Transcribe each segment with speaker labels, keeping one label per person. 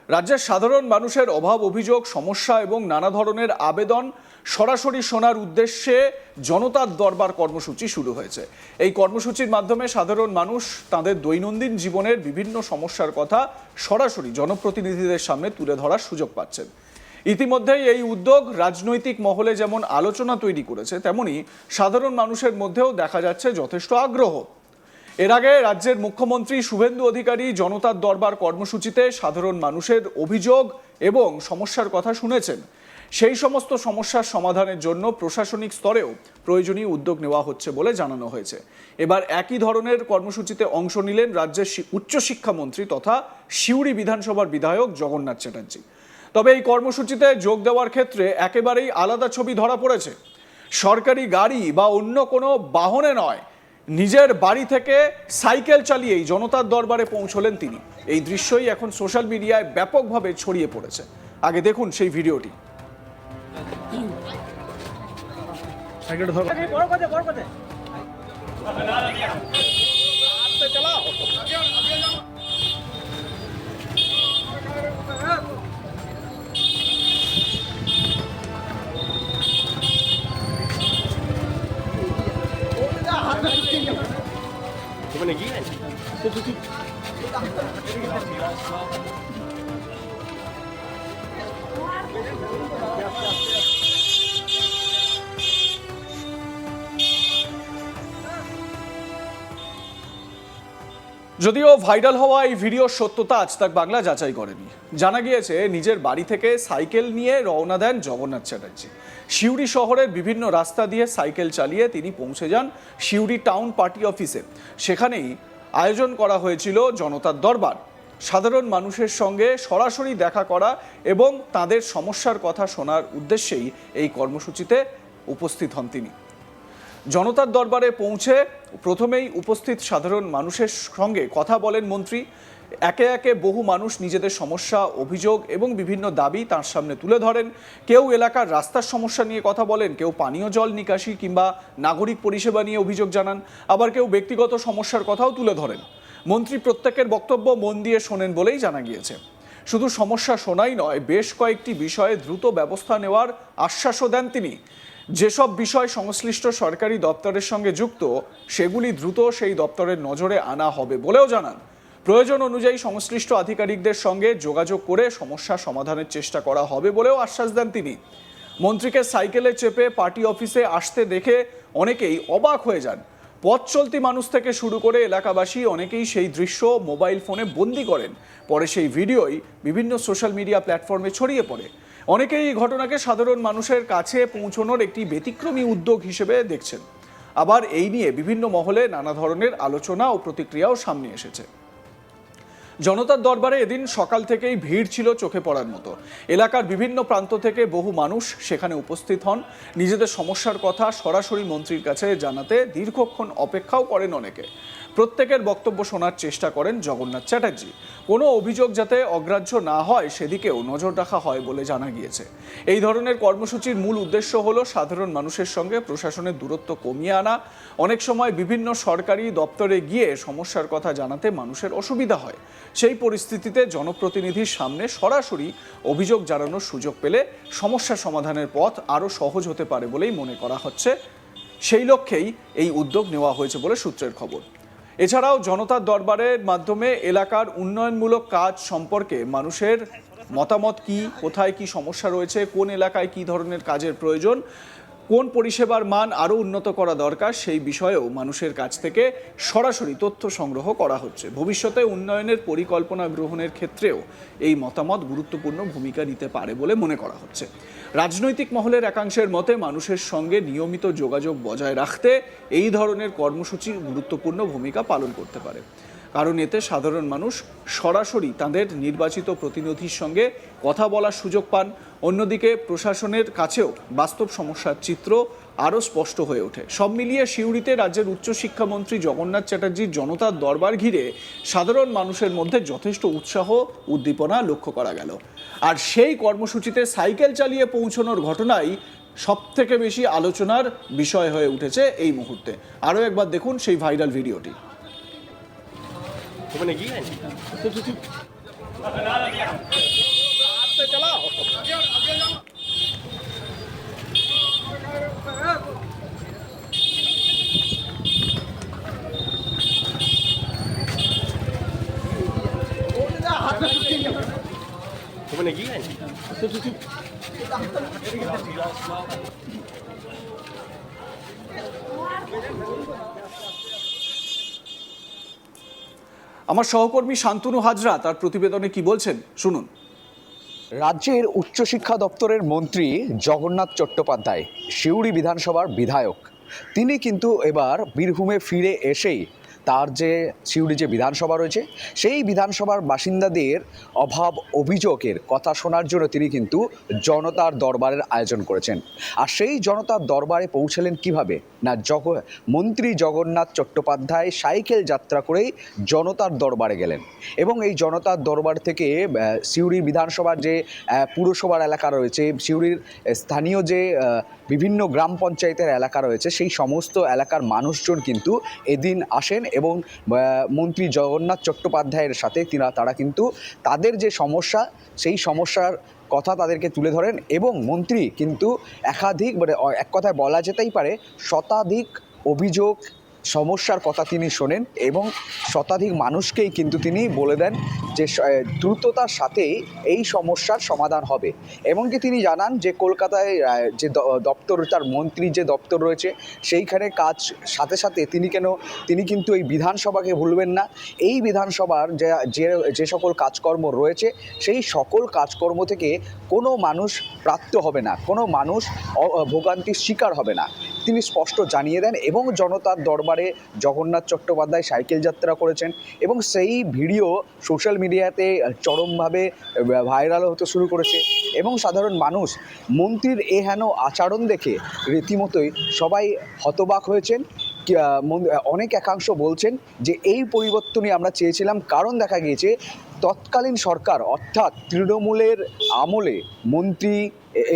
Speaker 1: রাজ্যের সাধারণ মানুষের অভাব, অভিযোগ, সমস্যা এবং নানা ধরনের আবেদন সরাসরি শোনার উদ্দেশ্যে জনতার দরবার কর্মসূচি শুরু হয়েছে। এই কর্মসূচির মাধ্যমে সাধারণ মানুষ তাদের দৈনন্দিন জীবনের বিভিন্ন সমস্যার কথা সরাসরি জনপ্রতিনিধিদের সামনে তুলে ধরার সুযোগ পাচ্ছেন। ইতিমধ্যেই এই উদ্যোগ রাজনৈতিক মহলে যেমন আলোচনা তৈরি করেছে, তেমনি সাধারণ মানুষের মধ্যেও দেখা যাচ্ছে যথেষ্ট আগ্রহ। এর আগে রাজ্যের মুখ্যমন্ত্রী শুভেন্দু অধিকারী জনতার দরবার কর্মসূচিতে সাধারণ মানুষের অভিযোগ এবং সমস্যার কথা শুনেছেন। সেই সমস্ত সমস্যার সমাধানের জন্য প্রশাসনিক স্তরেও প্রয়োজনীয় উদ্যোগ নেওয়া হচ্ছে বলে জানানো হয়েছে। এবার একই ধরনের কর্মসূচিতে অংশ নিলেন রাজ্যের উচ্চশিক্ষামন্ত্রী তথা সিউড়ি বিধানসভার বিধায়ক জগন্নাথ চ্যাটার্জি। তবে এই কর্মসূচিতে যোগ দেওয়ার ক্ষেত্রে একেবারেই আলাদা ছবি ধরা পড়েছে। সরকারি গাড়ি বা অন্য কোনো বাহনে নয়, নিজের বাড়ি থেকে সাইকেল চালিয়েই জনতার দরবারে পৌঁছলেন তিনি। এই দৃশ্যই এখন সোশ্যাল মিডিয়ায় ব্যাপকভাবে ছড়িয়ে পড়েছে। আগে দেখুন সেই ভিডিওটি। যদিও ভাইরাল হওয়া এই ভিডিওর সত্যতা আজ তাক বাংলা যাচাই করেনি। জানা গিয়েছে নিজের বাড়ি থেকে সাইকেল নিয়ে রওনা দেন জগন্নাথ চ্যাটার্জি। সিউড়ি শহরের বিভিন্ন রাস্তা দিয়ে সাইকেল চালিয়ে তিনি পৌঁছে যান সিউড়ি টাউন পার্টি অফিসে। সেখানেই আয়োজন করা হয়েছিল জনতার দরবার। সাধারণ মানুষের সঙ্গে সরাসরি দেখা করা এবং তাদের সমস্যার কথা শোনার উদ্দেশ্যেই এই কর্মসূচিতে উপস্থিত হন তিনি। জনতার দরবারে পৌঁছে প্রথমেই উপস্থিত সাধারণ মানুষের সঙ্গে কথা বলেন মন্ত্রী। একে একে বহু মানুষ নিজেদের সমস্যা, অভিযোগ এবং বিভিন্ন দাবি তার সামনে তুলে ধরেন। কেউ এলাকার রাস্তার সমস্যা নিয়ে কথা বলেন, কেউ পানীয় জল নিকাশি কিংবা নাগরিক পরিষেবা নিয়ে অভিযোগ জানান, আবার কেউ ব্যক্তিগত সমস্যার কথাও তুলে ধরেন। মন্ত্রী প্রত্যেকের বক্তব্য মন দিয়ে শোনেন বলেই জানা গিয়েছে। শুধু সমস্যা শোনাই নয়, বেশ কয়েকটি বিষয়ে দ্রুত ব্যবস্থা নেওয়ার আশ্বাসও দেন তিনি। যেসব বিষয় সংশ্লিষ্ট সরকারি দপ্তরের সঙ্গে যুক্ত, সেগুলি দ্রুত সেই দপ্তরের নজরে আনা হবে বলেও জানান। প্রয়োজন অনুযায়ী সংশ্লিষ্ট আধিকারিকদের সঙ্গে যোগাযোগ করে সমস্যা সমাধানের চেষ্টা করা হবে বলেও আশ্বাস দেন তিনি। মন্ত্রীকে সাইকেলে চেপে পার্টি অফিসে আসতে দেখে অনেকেই অবাক হয়ে যান। পথ চলতি মানুষ থেকে শুরু করে এলাকাবাসী অনেকেই সেই দৃশ্য মোবাইল ফোনে বন্দি করেন। পরে সেই ভিডিওই বিভিন্ন সোশ্যাল মিডিয়া প্ল্যাটফর্মে ছড়িয়ে পড়ে। অনেকেই এই ঘটনাকে সাধারণ মানুষের কাছে পৌঁছানোর একটি ব্যতিক্রমী উদ্যোগ হিসেবে দেখছেন। আবার এই নিয়ে বিভিন্ন মহলে নানা ধরনের আলোচনা ও প্রতিক্রিয়াও সামনে এসেছে। জনতার দরবারে এদিন সকাল থেকেই ভিড় ছিল চোখে পড়ার মতো। এলাকার বিভিন্ন প্রান্ত থেকে বহু মানুষ সেখানে উপস্থিত হন। নিজেদের সমস্যার কথা সরাসরি মন্ত্রীর কাছে জানাতে দীর্ঘক্ষণ অপেক্ষাও করেন অনেকে। প্রত্যেকের বক্তব্য শোনার চেষ্টা করেন জগন্নাথ চ্যাটার্জি। কোনো অভিযোগ যাতে অগ্রাহ্য না হয় সেদিকেও নজর রাখা হয় বলে জানা গিয়েছে। এই ধরনের কর্মসূচির মূল উদ্দেশ্য হলো সাধারণ মানুষের সঙ্গে প্রশাসনের দূরত্ব কমিয়ে আনা। অনেক সময় বিভিন্ন সরকারি দপ্তরে গিয়ে সমস্যার কথা জানাতে মানুষের অসুবিধা হয়। সেই পরিস্থিতিতে জনপ্রতিনিধির সামনে সরাসরি অভিযোগ জানানোর সুযোগ পেলে সমস্যা সমাধানের পথ আরও সহজ হতে পারে বলেই মনে করা হচ্ছে। সেই লক্ষ্যেই এই উদ্যোগ নেওয়া হয়েছে বলে সূত্রের খবর। এছাড়াও জনতার দরবারের মাধ্যমে এলাকার উন্নয়নমূলক কাজ সম্পর্কে মানুষের মতামত কি, কোথায় কি সমস্যা রয়েছে, কোন এলাকায় কি ধরনের কাজের প্রয়োজন, কোন পরিষেবার মান আরও উন্নত করা দরকার, সেই বিষয়েও মানুষের কাছ থেকে সরাসরি তথ্য সংগ্রহ করা হচ্ছে। ভবিষ্যতে উন্নয়নের পরিকল্পনা গ্রহণের ক্ষেত্রেও এই মতামত গুরুত্বপূর্ণ ভূমিকা নিতে পারে বলে মনে করা হচ্ছে। রাজনৈতিক মহলের একাংশের মতে মানুষের সঙ্গে নিয়মিত যোগাযোগ বজায় রাখতে এই ধরনের কর্মসূচি গুরুত্বপূর্ণ ভূমিকা পালন করতে পারে, কারণ এতে সাধারণ মানুষ সরাসরি তাদের নির্বাচিত প্রতিনিধির সঙ্গে কথা বলার সুযোগ পান। অন্যদিকে প্রশাসনের কাছেও বাস্তব সমস্যার চিত্র আরও স্পষ্ট হয়ে ওঠে। সব মিলিয়ে সিউড়িতে রাজ্যের উচ্চশিক্ষামন্ত্রী জগন্নাথ চ্যাটার্জির জনতার দরবার ঘিরে সাধারণ মানুষের মধ্যে যথেষ্ট উৎসাহ, উদ্দীপনা লক্ষ্য করা গেল। আর সেই কর্মসূচিতে সাইকেল চালিয়ে পৌঁছানোর ঘটনাই সবথেকে বেশি আলোচনার বিষয় হয়ে উঠেছে এই মুহূর্তে। আরও একবার দেখুন সেই ভাইরাল ভিডিওটি।
Speaker 2: ওখানে গিয়ে ওখানে গিয়ে
Speaker 1: আমার সহকর্মী শান্তনু হাজরা তার প্রতিবেদনে কি বলছেন শুনুন।
Speaker 3: রাজ্যের উচ্চশিক্ষা দপ্তরের মন্ত্রী জগন্নাথ চট্টোপাধ্যায় সিউড়ি বিধানসভার বিধায়ক, তিনি কিন্তু এবার বীরভূমে ফিরে এসেই তার যে সিউড়ি যে বিধানসভা রয়েছে সেই বিধানসভার বাসিন্দাদের অভাব অভিযোগের কথা শোনার জন্য তিনি কিন্তু জনতার দরবারের আয়োজন করেছেন। আর সেই জনতার দরবারে পৌঁছালেন কিভাবে না, মন্ত্রী জগন্নাথ চট্টোপাধ্যায় সাইকেল যাত্রা করেই জনতার দরবারে গেলেন এবং এই জনতার দরবার থেকে সিউড়ি বিধানসভার যে পুরসভার এলাকা রয়েছে, সিউড়ির স্থানীয় যে বিভিন্ন গ্রাম পঞ্চায়েতের এলাকা রয়েছে, সেই সমস্ত এলাকার মানুষজন কিন্তু এদিন আসেন এবং মন্ত্রী জগন্নাথ চট্টোপাধ্যায়ের সাথে তারা কিন্তু তাদের যে সমস্যা সেই সমস্যার কথা তাদেরকে তুলে ধরেন এবং মন্ত্রী কিন্তু একাধিক এক কথায় বলা যেতেই পারে শতাধিক অভিযোগ সমস্যার কথা তিনি শোনেন এবং শতাধিক মানুষকেই কিন্তু তিনি বলে দেন যে দ্রুততার সাথেই এই সমস্যার সমাধান হবে। এমনকি তিনি জানান যে কলকাতায় যে দপ্তর তার মন্ত্রীর যে দপ্তর রয়েছে সেইখানে কাজ সাথে সাথে তিনি কিন্তু এই বিধানসভাকে ভুলবেন না। এই বিধানসভার যে সকল কাজকর্ম রয়েছে সেই সকল কাজকর্ম থেকে কোনো মানুষ প্রাপ্ত হবে না, কোনো মানুষ ভোগান্তির শিকার হবে না, তিনি স্পষ্ট জানিয়ে দেন। এবং জনতার দরবারে জগন্নাথ চট্টোপাধ্যায় সাইকেল যাত্রা করেছেন এবং সেই ভিডিও সোশ্যাল মিডিয়াতে চরমভাবে ভাইরাল হতে শুরু করেছে এবং সাধারণ মানুষ মন্ত্রীর হেন আচরণ দেখে রীতিমতোই সবাই হতবাক হয়েছেন। অনেক একাংশ বলছেন যে এই পরিবর্তনই আমরা চেয়েছিলাম, কারণ দেখা গিয়েছে তৎকালীন সরকার অর্থাৎ তৃণমূলের আমলে মন্ত্রী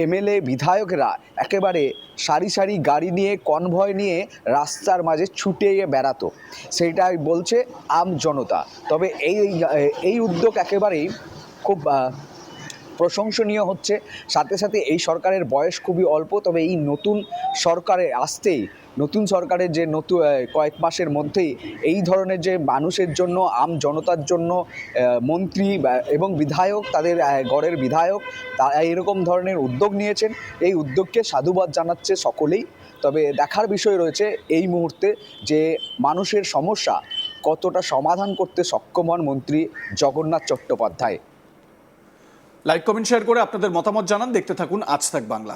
Speaker 3: এমএলএ বিধায়করা একেবারে সারি সারি গাড়ি নিয়ে কনভয় নিয়ে রাস্তার মাঝে ছুটে বেড়াতো, সেইটাই বলছে আম জনতা। তবে এই উদ্যোগ একেবারেই খুব প্রশংসনীয় হচ্ছে। সাথে সাথে এই সরকারের বয়স খুবই অল্প, তবে এই নতুন সরকারে আসতেই নতুন সরকারের যে কয়েক মাসের মধ্যেই এই ধরনের যে মানুষের জন্য আম জনতার জন্য মন্ত্রী এবং বিধায়ক তাদের গড়ের বিধায়ক এরকম ধরনের উদ্যোগ নিয়েছেন, এই উদ্যোগকে সাধুবাদ জানাচ্ছে সকলেই। তবে দেখার বিষয় রয়েছে এই মুহূর্তে যে মানুষের সমস্যা কতটা সমাধান করতে সক্ষম হন মন্ত্রী Jagannath Chattopadhyay.
Speaker 1: Like comment share করে আপনাদের মতামত জানান। দেখতে থাকুন আজ তাক বাংলা।